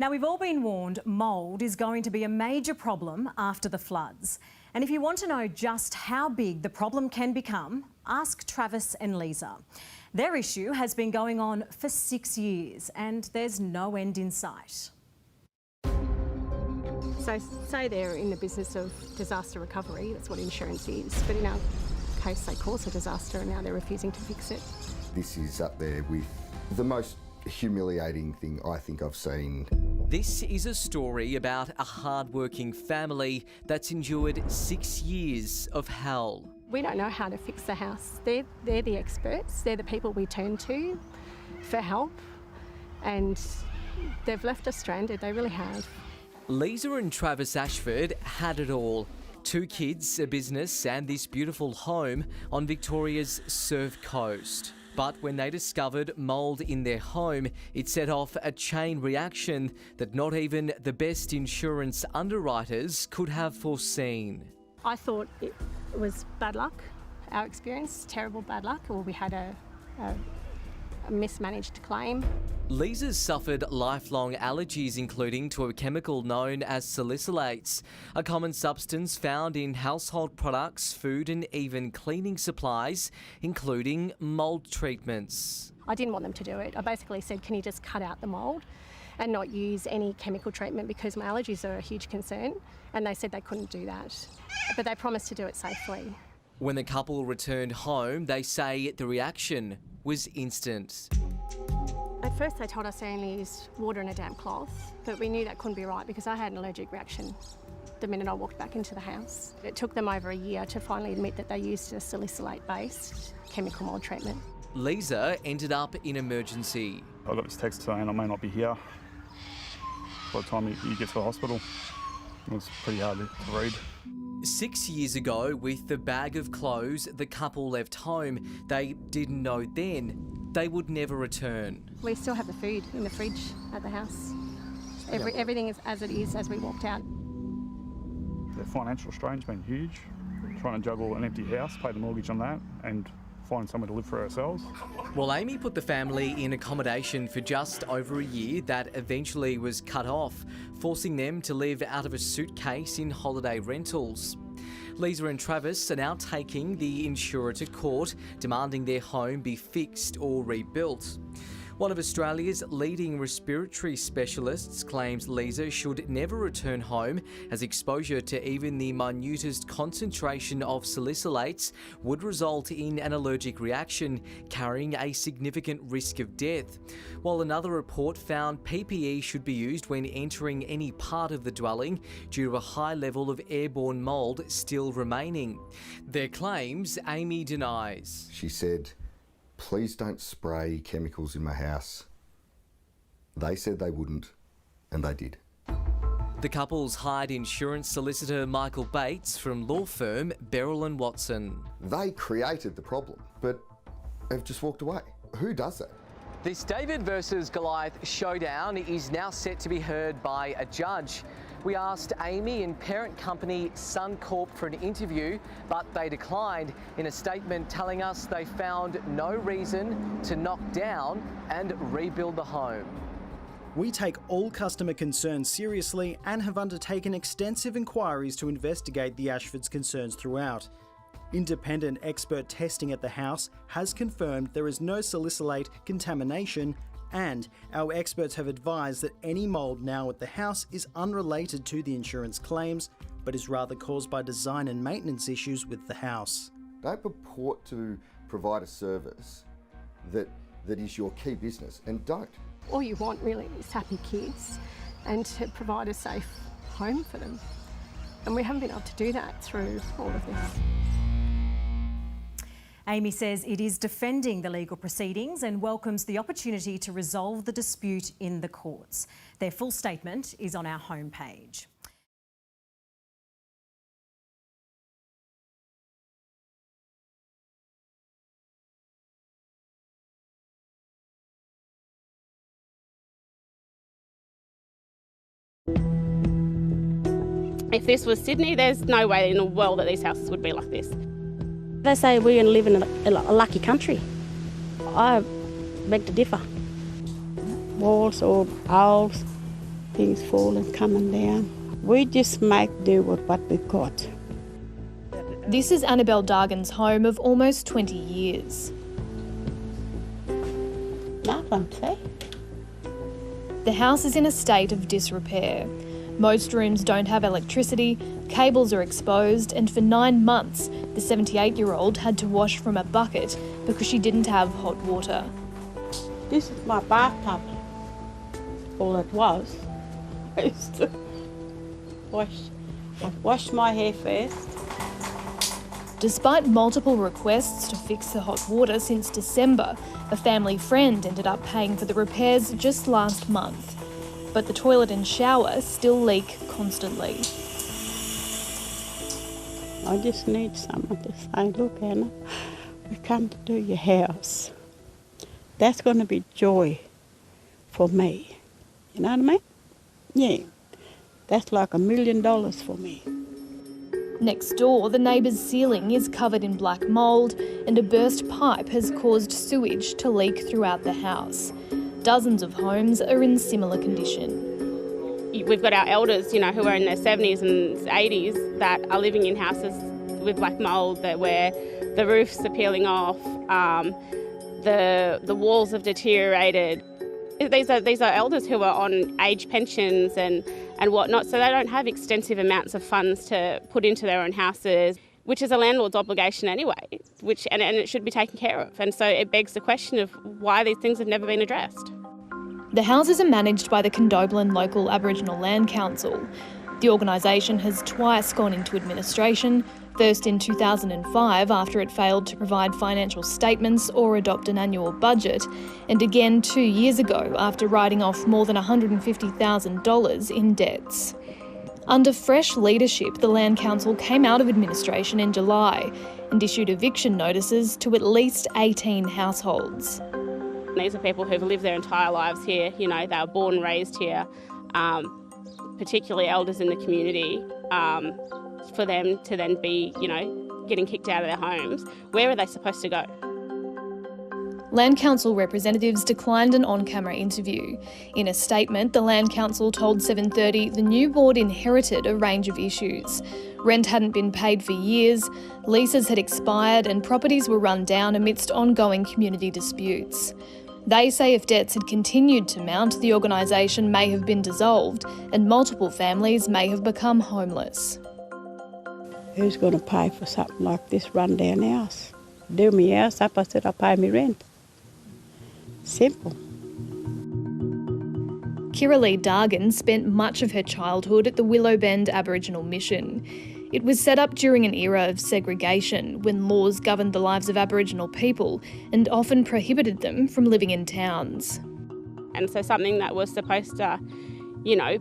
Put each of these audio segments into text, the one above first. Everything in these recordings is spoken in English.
Now, we've all been warned mould is going to be a major problem after the floods. And if you want to know just how big the problem can become, ask Travis and Lisa. Their issue has been going on for 6 years and there's no end in sight. So say they're in the business of disaster recovery, that's what insurance is, but in our case they caused a disaster and now they're refusing to fix it. This is up there with the most humiliating thing I think I've seen. This is a story about a hard-working family that's endured 6 years of hell. We don't know how to fix the house. They're the experts, they're the people we turn to for help, and they've left us stranded, they really have. Lisa and Travis Ashford had it all. 2 kids, a business and this beautiful home on Victoria's Surf Coast. But when they discovered mould in their home, it set off a chain reaction that not even the best insurance underwriters could have foreseen. I thought it was bad luck, our experience, terrible bad luck, or we had a mismanaged claim. Lisa's suffered lifelong allergies, including to a chemical known as salicylates, a common substance found in household products, food and even cleaning supplies, including mould treatments. I didn't want them to do it. I basically said, can you just cut out the mould and not use any chemical treatment because my allergies are a huge concern, and they said they couldn't do that. But they promised to do it safely. When the couple returned home, they say the reaction was instant. At first they told us they only used water and a damp cloth, but we knew that couldn't be right because I had an allergic reaction the minute I walked back into the house. It took them over a year to finally admit that they used a salicylate-based chemical mould treatment. Lisa ended up in emergency. I got this text saying I may not be here by the time he gets to the hospital. It was pretty hard to read. 6 years ago, with the bag of clothes the couple left home, they didn't know then they would never return. We still have the food in the fridge at the house. Everything is as it is as we walked out. The financial strain's been huge. Trying to juggle an empty house, pay the mortgage on that, and find somewhere to live for ourselves. Well, Amy put the family in accommodation for just over a year that eventually was cut off, forcing them to live out of a suitcase in holiday rentals. Lisa and Travis are now taking the insurer to court, demanding their home be fixed or rebuilt. One of Australia's leading respiratory specialists claims Lisa should never return home, as exposure to even the minutest concentration of salicylates would result in an allergic reaction, carrying a significant risk of death. While another report found PPE should be used when entering any part of the dwelling due to a high level of airborne mould still remaining. Their claims Amy denies. She said, "Please don't spray chemicals in my house." They said they wouldn't, and they did. The couple's hired insurance solicitor Michael Bates from law firm Beryl & Watson. They created the problem, but have just walked away. Who does that? This David versus Goliath showdown is now set to be heard by a judge. We asked Amy and parent company Suncorp for an interview, but they declined, in a statement telling us they found no reason to knock down and rebuild the home. We take all customer concerns seriously and have undertaken extensive inquiries to investigate the Ashfords' concerns throughout. Independent expert testing at the house has confirmed there is no salicylate contamination, and our experts have advised that any mould now at the house is unrelated to the insurance claims, but is rather caused by design and maintenance issues with the house. Don't purport to provide a service that is your key business, and don't. All you want really is happy kids and to provide a safe home for them. And we haven't been able to do that through all of this. Amy says it is defending the legal proceedings and welcomes the opportunity to resolve the dispute in the courts. Their full statement is on our homepage. If this was Sydney, there's no way in the world that these houses would be like this. They say we're going to live in a lucky country. I beg to differ. Walls or old, things falling, coming down. We just make do with what we've got. This is Annabelle Dargan's home of almost 20 years. Nothing, see? The house is in a state of disrepair. Most rooms don't have electricity, cables are exposed, and for 9 months, the 78-year-old had to wash from a bucket because she didn't have hot water. This is my bathtub. All it was. I used to wash my hair first. Despite multiple requests to fix the hot water since December, a family friend ended up paying for the repairs just last month. But the toilet and shower still leak constantly. I just need someone to say, look, Anna, we come to do your house. That's going to be joy for me. You know what I mean? Yeah. That's like $1 million for me. Next door, the neighbour's ceiling is covered in black mould and a burst pipe has caused sewage to leak throughout the house. Dozens of homes are in similar condition. We've got our elders, who are in their 70s and 80s that are living in houses with black mould where the roofs are peeling off, the walls have deteriorated. These are elders who are on age pensions and whatnot, so they don't have extensive amounts of funds to put into their own houses, which is a landlord's obligation anyway, and it should be taken care of. And so it begs the question of why these things have never been addressed. The houses are managed by the Condobolin Local Aboriginal Land Council. The organisation has twice gone into administration, first in 2005 after it failed to provide financial statements or adopt an annual budget, and again 2 years ago after writing off more than $150,000 in debts. Under fresh leadership, the Land Council came out of administration in July and issued eviction notices to at least 18 households. These are people who've lived their entire lives here, they were born and raised here, particularly elders in the community, for them to then be, getting kicked out of their homes. Where are they supposed to go? Land Council representatives declined an on-camera interview. In a statement, the Land Council told 7:30 the new board inherited a range of issues. Rent hadn't been paid for years, leases had expired and properties were run down amidst ongoing community disputes. They say if debts had continued to mount, the organisation may have been dissolved and multiple families may have become homeless. Who's going to pay for something like this run-down house? Do me house up, I said I'll pay me rent. Simple. Kiralee Dargan spent much of her childhood at the Willowbend Aboriginal Mission. It was set up during an era of segregation when laws governed the lives of Aboriginal people and often prohibited them from living in towns. And so something that was supposed to,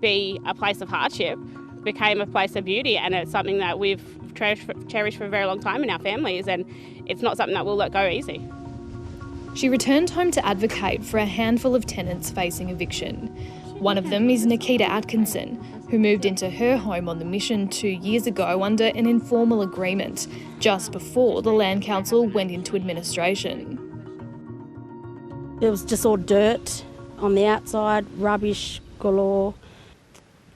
be a place of hardship became a place of beauty, and it's something that we've cherished for a very long time in our families, and it's not something that we'll let go easy. She returned home to advocate for a handful of tenants facing eviction. One of them is Nikita Atkinson, who moved into her home on the mission 2 years ago under an informal agreement, just before the Land Council went into administration. It was just all dirt on the outside, rubbish galore.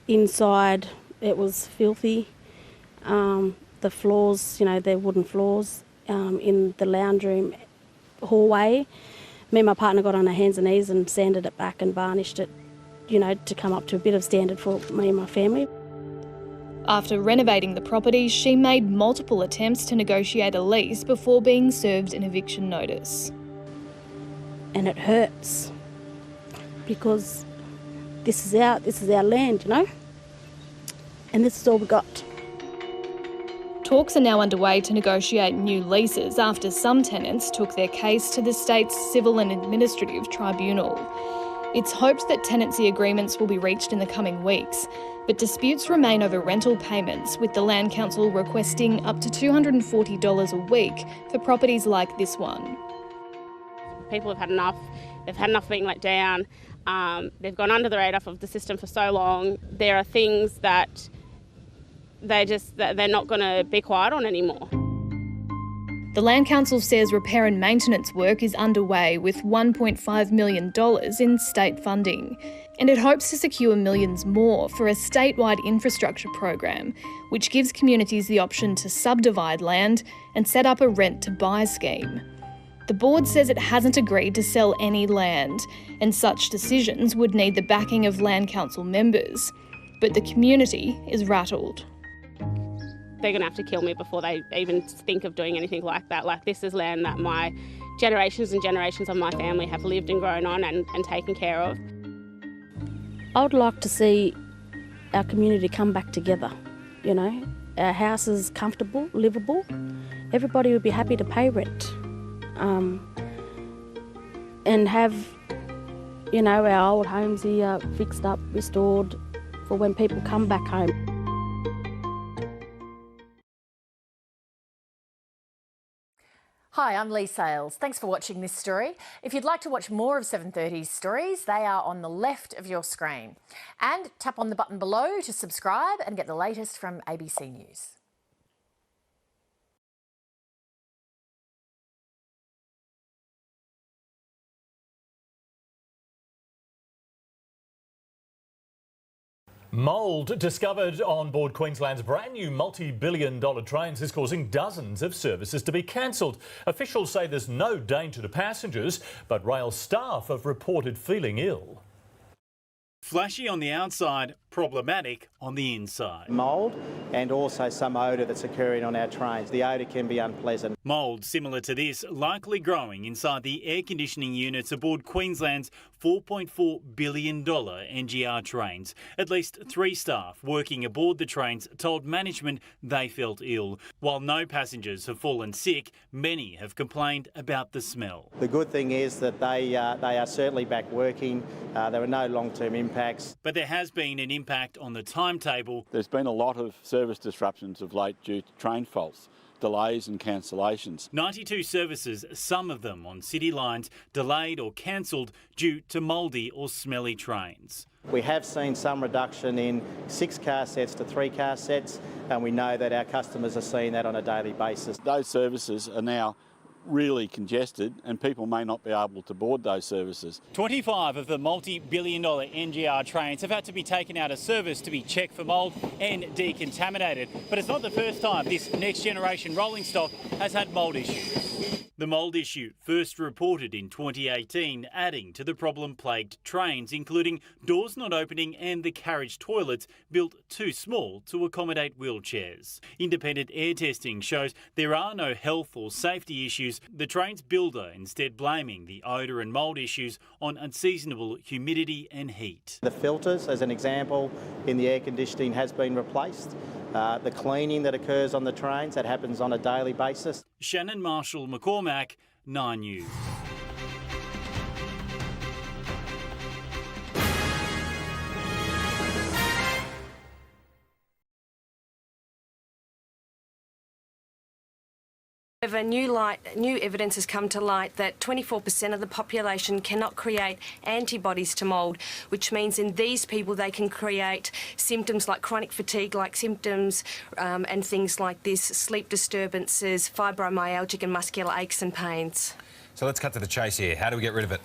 Inside, it was filthy. The floors, they're wooden floors in the lounge room hallway. Me and my partner got on our hands and knees and sanded it back and varnished it, to come up to a bit of standard for me and my family. After renovating the property, she made multiple attempts to negotiate a lease before being served an eviction notice. And it hurts because this is our land, and this is all we got. Talks are now underway to negotiate new leases after some tenants took their case to the state's Civil and Administrative Tribunal. It's hoped that tenancy agreements will be reached in the coming weeks, but disputes remain over rental payments, with the Land Council requesting up to $240 a week for properties like this one. People have had enough. They've had enough being let down. They've gone under the radar of the system for so long. There are things that they're not going to be quiet on anymore. The Land Council says repair and maintenance work is underway with $1.5 million in state funding. And it hopes to secure millions more for a statewide infrastructure program, which gives communities the option to subdivide land and set up a rent-to-buy scheme. The board says it hasn't agreed to sell any land, and such decisions would need the backing of Land Council members. But the community is rattled. They're going to have to kill me before they even think of doing anything like that. Like, this is land that my generations and generations of my family have lived and grown on and taken care of. I would like to see our community come back together, you know. Our house is comfortable, livable. Everybody would be happy to pay rent. And have, you know, our old homes here fixed up, restored for when people come back home. Hi, I'm Lee Sales. Thanks for watching this story. If you'd like to watch more of 730's stories, they are on the left of your screen. And tap on the button below to subscribe and get the latest from ABC News. Mould discovered on board Queensland's brand new multi-billion-dollar trains is causing dozens of services to be cancelled. Officials say there's no danger to passengers, but rail staff have reported feeling ill. Flashy on the outside, problematic on the inside. Mould and also some odour that's occurring on our trains. The odour can be unpleasant. Mould similar to this likely growing inside the air conditioning units aboard Queensland's $4.4 billion NGR trains. At least 3 staff working aboard the trains told management they felt ill. While no passengers have fallen sick, many have complained about the smell. The good thing is that they are certainly back working. There are no long-term impacts. But there has been an impact on the timetable. There's been a lot of service disruptions of late due to train faults, delays and cancellations. 92 services, some of them on city lines, delayed or cancelled due to mouldy or smelly trains. We have seen some reduction in 6-car sets to 3-car sets, and we know that our customers are seeing that on a daily basis. Those services are now really congested and people may not be able to board those services. 25 of the multi-billion-dollar NGR trains have had to be taken out of service to be checked for mould and decontaminated. But it's not the first time this next-generation rolling stock has had mould issues. The mould issue first reported in 2018, adding to the problem-plagued trains, including doors not opening and the carriage toilets built too small to accommodate wheelchairs. Independent air testing shows there are no health or safety issues, the train's builder instead blaming the odour and mould issues on unseasonable humidity and heat. The filters, as an example, in the air conditioning has been replaced. The cleaning that occurs on the trains, that happens on a daily basis. Shannon Marshall McCormack, 9 News. However, new evidence has come to light that 24% of the population cannot create antibodies to mould, which means in these people they can create symptoms like chronic fatigue-like symptoms and things like this, sleep disturbances, fibromyalgic and muscular aches and pains. So let's cut to the chase here. How do we get rid of it?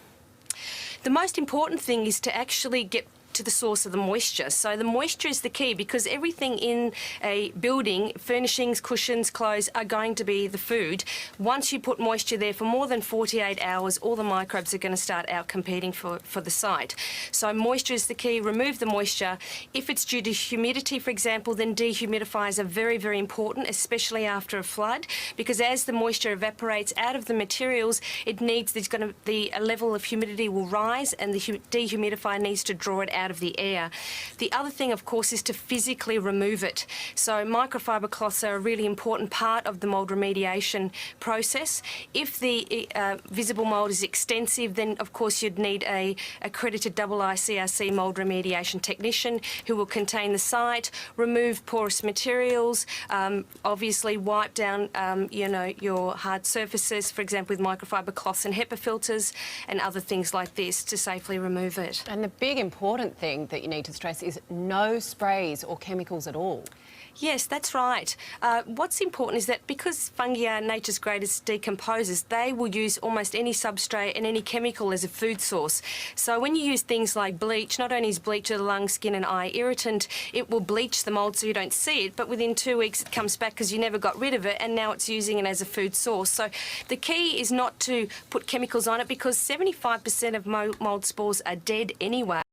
The most important thing is to actually get to the source of the moisture. So the moisture is the key, because everything in a building, furnishings, cushions, clothes, are going to be the food. Once you put moisture there for more than 48 hours, all the microbes are going to start out competing for the site. So moisture is the key. Remove the moisture. If it's due to humidity, for example, then dehumidifiers are very, very important, especially after a flood, because as the moisture evaporates out of the materials, the level of humidity will rise, and the dehumidifier needs to draw it out of the air. The other thing, of course, is to physically remove it. So microfiber cloths are a really important part of the mould remediation process. If the visible mould is extensive, then of course you'd need a accredited ICRC mould remediation technician who will contain the site, remove porous materials, obviously wipe down your hard surfaces, for example with microfiber cloths and HEPA filters and other things like this to safely remove it. And the big important important thing that you need to stress is no sprays or chemicals at all. Yes, that's right. What's important is that because fungi are nature's greatest decomposers, they will use almost any substrate and any chemical as a food source. So when you use things like bleach, not only is bleach a lung, skin and eye irritant, it will bleach the mould so you don't see it, but within 2 weeks it comes back because you never got rid of it and now it's using it as a food source. So the key is not to put chemicals on it because 75% of mould spores are dead anyway.